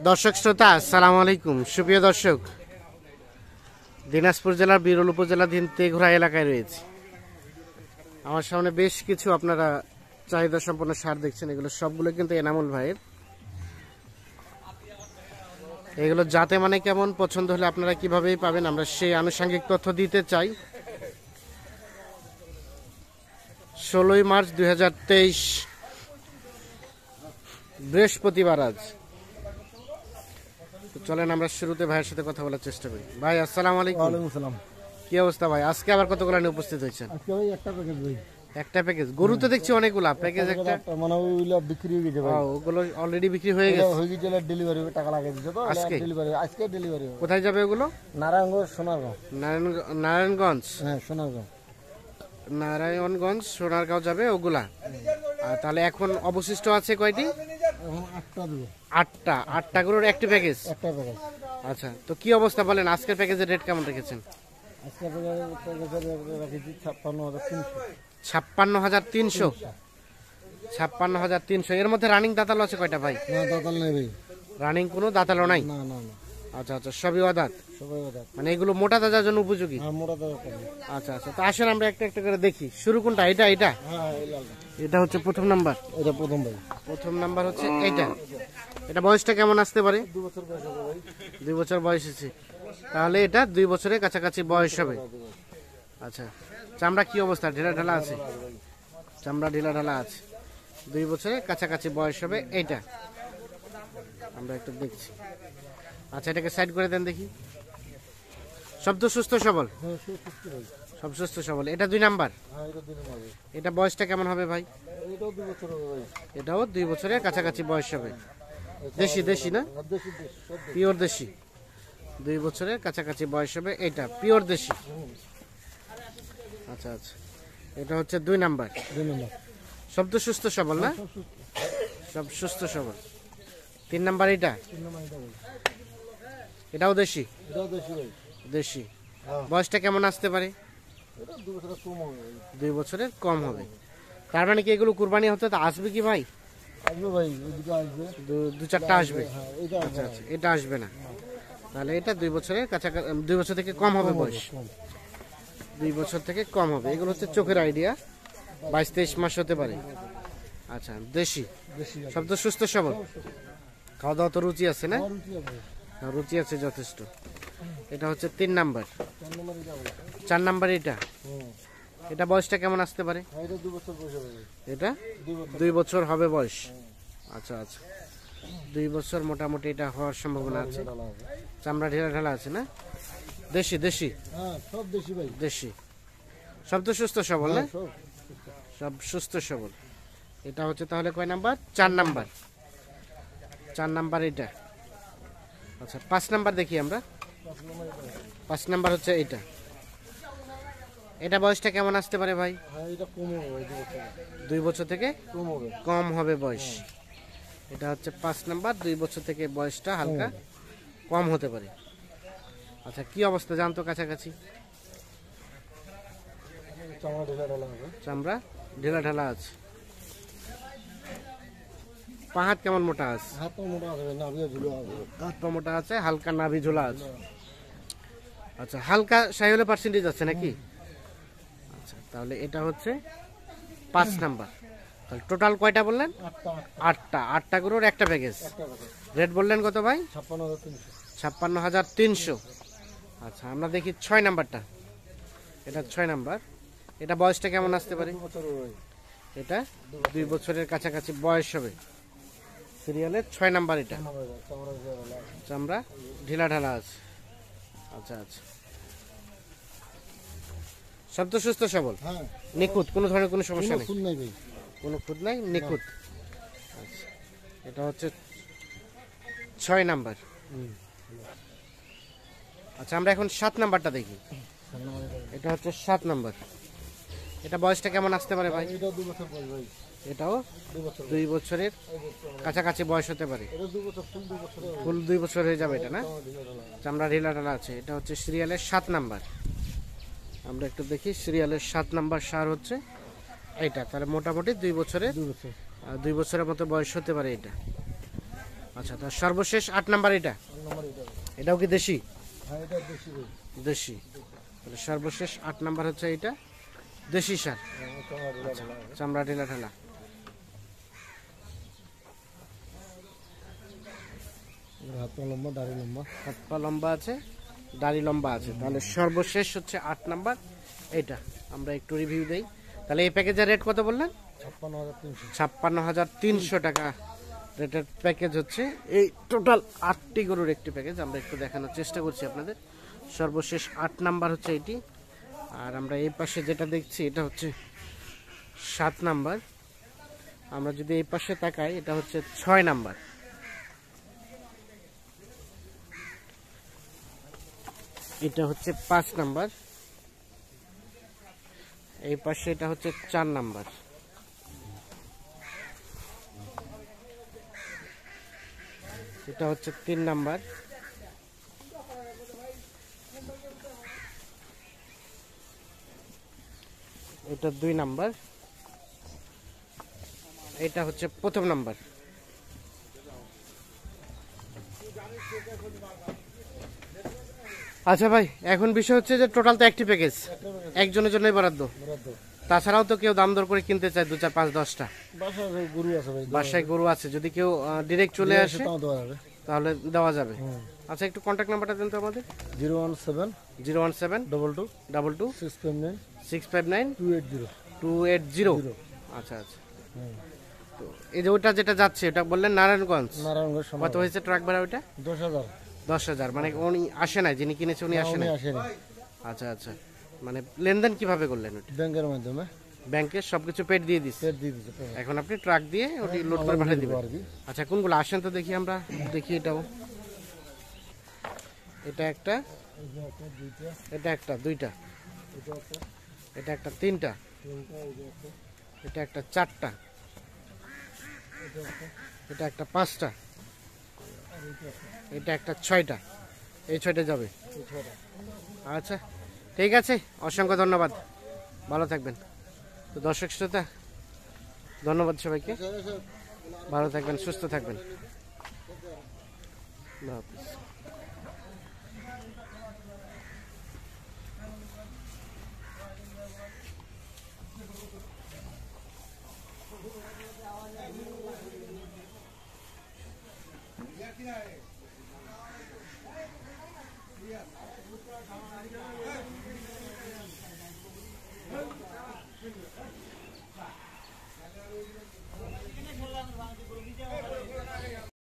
দর্শক শ্রোতা আসসালামু আলাইকুম। সুপ্রিয় দর্শক, দিনাজপুর জেলার বিরল উপজেলাধীন তেঘরা এলাকায় রয়েছে। আমার সামনে বেশ কিছু আপনারা চাহিদা সম্পন্ন সার দেখছেন, এগুলো সবগুলো কিন্তু এনামুল ভাইয়ের। এগুলো যাতে মানে কেমন, পছন্দ হলে আপনারা কিভাবেই পাবেন, আমরা সেই আনুষঙ্গিক তথ্য দিতে চাই। 16 মার্চ 2023 বৃহস্পতিবার আজ। চলেন আমরা শুরুতে ভাইয়ের সাথে কথা বলার চেষ্টা করি। ভাই আসসালামু আলাইকুম। ওয়ালাইকুম আসসালাম। কি অবস্থা ভাই? আজকে আবার কতগুলো নিয়ে উপস্থিত হয়েছেন? আজকে ভাই একটা প্যাকেজ ভাই। একটা প্যাকেজ গরু তো দেখছি অনেকগুলা প্যাকেজ। একটা মানে ওইগুলো বিক্রি হয়ে গেছে ভাই। ওগুলো অলরেডি বিক্রি হয়ে গেছে। হয়ে গেছে, ডেলিভারি টাকা লাগিয়ে দিছে তো আজকে ডেলিভারি, আজকে ডেলিভারি। কোথায় যাবে ওগুলো? নারায়ণগঞ্জ, সোনারগাঁও। নারায়ণগঞ্জ, হ্যাঁ সোনারগাঁও। নারায়ণগঞ্জ সোনারগাঁও যাবে ওগুলা। আর তাহলে এখন অবশিষ্ট আছে কয়টি? এখন 8টা দেব। 8টা গরুর একটি প্যাকেজ। একটা প্যাকেজ। আচ্ছা, তো কি অবস্থা বলেন, আজকের প্যাকেজের রেট কেমন রেখেছেন? আজকে প্যাকেজের রাখেছি 56,300। 56,300। 56,300। এর মধ্যে রানিং দাঁতালো আছে কয়টা ভাই? না দাতাল নেই ভাই। রানিং কোনো দাঁতালো নাই? না না না, আচ্ছা আচ্ছা, সবই অদাঁত। সবাই দাঁত। মানে এগুলো মোটা তাজার জন্য উপযোগী। হ্যাঁ মোটা দাঁত করে। আচ্ছা আচ্ছা, তো আসেন আমরা একটা একটা করে দেখি। শুরু কোনটা? এটা এটা হ্যাঁ এই লালটা। এটা হচ্ছে প্রথম নাম্বার। এটা প্রথম ভাই। প্রথম নাম্বার হচ্ছে এইটা। এটা বয়সটা কেমন আসতে পারে? 2 বছর বয়স হবে ভাই। 2 বছর বয়স আছে, তাহলে এটা 2 বছরের কাছাকাছি বয়স হবে। আচ্ছা, চামড়া কি অবস্থা? ঢেলা ঢালা আছে? চামড়া ঢেলা ঢালা আছে। 2 বছরের কাছাকাছি বয়স হবে এইটা। আমরা একটু দেখছি। আচ্ছা, এটাকে সাইড করে দেন দেখি। সব তো সুস্থ সবল? হ্যাঁ সুস্থ ভাই। সব সুস্থ সবল। এটা 2 নাম্বার। হ্যাঁ এটা দিন হবে। এটা বয়সটা কেমন হবে ভাই? এটাও 2 বছর হবে ভাই। এটাও 2 বছরের কাছাকাছি বয়স হবে। দেশি দেশি না? দেশি দেশি সব দেশি। পিওর দেশি। 2 বছরের কাছাকাছি বয়স হবে এটা, পিওর দেশি। আচ্ছা আচ্ছা, এটা হচ্ছে 2 নাম্বার। 2 নম্বর। সব তো সুস্থ সবল না? সব সুস্থ সবল। 3 নাম্বার এটা। 3 নম্বর এটা ভাই। এটাও দেশি? এটাও দেশি ভাই। দেশি। হ্যাঁ। বয়সটা কেমন আসতে পারে? এটা 2 বছর কম হবে ভাই। 2 বছরের কম হবে। তার মানে কি এগুলো কুরবানি হতে তো আসবে কি ভাই? আসবে ভাই, ওইদিকে আসবে। 2-4টা আসবে। হ্যাঁ এটা আচ্ছা আচ্ছা, এটা আসবে না। তাহলে এটা 2 বছরের কাছাকাছি, 2 বছর থেকে কম হবে বয়স। 2 বছর থেকে কম হবে। এগুলো হচ্ছে চোখের আইডিয়া, 22-23 মাস হতে পারে। আচ্ছা, দেশি। দেশি। সব তো সুস্থ সবল। খাওয়া দাওয়া তো রুচি আছে না? রুচি হবে। হ্যাঁ, রুচি আছে যথেষ্ট। এটা হচ্ছে 3 নাম্বার। 4 নম্বর এটা ভাই। 4 নাম্বার এটা। হুম। এটা বয়সটা কেমন আসতে পারে? হ্যাঁ এটা 2 বছর বয়স হবে ভাই। এটা 2 বছর। 2 বছর হবে বয়স। আচ্ছা আচ্ছা, 2 বছর মোটামুটি এটা হওয়ার সম্ভাবনা আছে। ডালা হবে। চামড়া ঢেলা ঢালা আছে না? দেশি দেশি হ্যাঁ সব দেশি ভাই। দেশি। সব তো সুস্থ সবল না? হ্যাঁ, সব। সব সুস্থ সবল। এটা হচ্ছে তাহলে কয় নাম্বার? 4 নাম্বার। 4 নাম্বার এটা। আচ্ছা, 5 নাম্বার দেখি আমরা। 5 নাম্বার হচ্ছে এটা। এটা বয়সটা কেমন আসতে পারে ভাই? হ্যাঁ এটা কম হবে ভাই, 2 বছর। 2 বছর থেকে কম হবে। কম হবে বয়স। এটা হচ্ছে 5 নাম্বার। 2 বছর থেকে বয়সটা হালকা কম হতে পারে। আচ্ছা, কি অবস্থা জানতো কাছাকাছি? চামড়া ঢেলা ডালা হবে। চামড়া ঢেলা ঢালা আছে। পা হাত কেমন মোটা আছে? হাত পা মোটা হবে, নাভিও ঝুলো হবে। হাত পা মোটা আছে, হালকা নাভি ঝোলা আছে। আচ্ছা, হালকা সাইহলে পার্সেন্টেজ আছে নাকি? আচ্ছা, তাহলে এটা হচ্ছে 5 নাম্বার। তাহলে টোটাল কয়টা বললেন? 8টা। 8টা গরুর একটা প্যাকেজ। রেট বললেন কত ভাই? 56,300। 56,300। আচ্ছা, আমরা দেখি 6 নাম্বারটা। এটা 6 নাম্বার। এটা বয়সটা কেমন আসতে পারে? 2 বছর হবে ভাই। এটা 2 বছরের কাছাকাছি বয়স হবে। সিরিয়ালের 6 নাম্বার এটা। চামড়া ঢেলা ডালা আছে। চামড়া ঢিলা ঢালা আছে। আচ্ছা আচ্ছা, সব তো সুস্থ সবল, হ্যাঁ নিখুঁত, কোনো ধরনের কোনো সমস্যা নেই? ফুল নাই ভাই। কোনো খুঁত নাই, নিখুঁত। আচ্ছা, এটা হচ্ছে 6 নাম্বার। আচ্ছা, আমরা এখন 7 নাম্বারটা দেখি। এটা হচ্ছে 7 নাম্বার। এটা বয়সটা কেমন আসতে পারে ভাই? এটা 2 বছর বয়স ভাই। এটাও 2 বছর। 2 বছরের কাছাকাছি বয়স হতে পারে। এটা 2 বছর, ফুল 2 বছর হবে। ফুল 2 বছর হয়ে যাবে এটা না? চামড়া ঢেলা ডালা আছে। চামড়া ঢিলা ঢালা আছে। এটা হচ্ছে সিরিয়ালের 7 নাম্বার। আমরা একটু দেখি সিরিয়ালের 7 নাম্বার সার হচ্ছে এইটা। তাহলে মোটামুটি 2 বছরের 2 বছর। 2 বছরের মতো বয়স হতে পারে এটা। আচ্ছা, তার সর্বশেষ 8 নাম্বার এটা, 8 নম্বর এটা ভাই। এটাও কি দেশি? হ্যাঁ এটা দেশি ভাই। দেশি। তাহলে সর্বশেষ 8 নাম্বার হচ্ছে এটা দেশি সার, চামড়া ঢিলা ঢালা হবে। চামড়া ঢিলা ঢালা। হাত পা লম্বা, দাড়ি লম্বা। হাত পা লম্বা আছে, দাড়ি লম্বা আছে। তাহলে সর্বশেষ হচ্ছে 8 নাম্বার এটা। আমরা একটু রিভিউ দেই। তাহলে এই প্যাকেজের রেট কত বললেন? 56,300। 56,300 টাকা রেটের প্যাকেজ হচ্ছে এই টোটাল 8টি গরুর একটি প্যাকেজ। আমরা একটু দেখানোর চেষ্টা করছি আপনাদের। সর্বশেষ 8 নাম্বার হচ্ছে এটি। আর আমরা এই পাশে যেটা দেখছি এটা হচ্ছে 7 নাম্বার। আমরা যদি এই পাশে তাকাই এটা হচ্ছে 6 নাম্বার। এটা হচ্ছে 5 নাম্বার। এই পাশে এটা হচ্ছে 4 নাম্বার। এটা হচ্ছে 3 নাম্বার। এটা 2 নাম্বার। এটা হচ্ছে প্রথম নাম্বার। আচ্ছা ভাই, এখন বিষয় হচ্ছে যে টোটাল তো একটি প্যাকেজ, একজনের জন্যই বরাদ্দ। বরাদ্দ। তাছাড়াও তো কেউ দাম দর করে কিনতে চায় 2, 4, 5, 10টা। বাসায় ভাই গরু আছে ভাই। বাসায় গরু আছে, যদি কেউ ডিরেক্ট চলে আসে তাও দেওয়া যাবে। তাহলে দেওয়া যাবে। হুম। আচ্ছা, একটু কন্ট্যাক্ট নাম্বারটা দেন তো আমাদের। 017 017 22 22 659 659 280। 280। আচ্ছা আচ্ছা। হুম। তো এই যে ওটা যেটা যাচ্ছে ওটা বললেন নারায়ণগঞ্জ, নারায়ণগঞ্জ কত সোনার। হয়েছে ট্রাক ভাড়া ওইটা? 10,000। 10,000। মানে উনি আসে নাই, যিনি কিনেছে উনি আসে উনি নাই। আসেনি। আচ্ছা আচ্ছা। মানে লেনদেন কিভাবে করলেন ওটা? ব্যাংকের মাধ্যমে ব্যাংকে সবকিছু পেড দিয়ে দিচ্ছে, পেড দিয়ে দিতে হবে। এখন আপনি ট্রাক দিয়ে ওটি লোড করে পাঠিয়ে দিবেন। আর কি। আচ্ছা, কোনগুলো আসেন তো দেখি, আমরা দেখি। এটাও, এটা একটা, এই যে একটা, দুইটা, এটা একটা, দুইটা, এটা একটা, এটা একটা, তিনটা, তিনটা, এই যে একটা, এটা একটা, চারটা, এটা একটা, এটা একটা, পাঁচটা, আর এইটা একটা, এটা একটা, 6টা। এই 6টা যাবে। এই ছয়টা। আচ্ছা, ঠিক আছে, অসংখ্য ধন্যবাদ, ভালো থাকবেন। তো দর্শক শ্রোতা, ধন্যবাদ সবাইকে, ভালো থাকবেন, সুস্থ থাকবেন। আল্লাহ হাফেজ।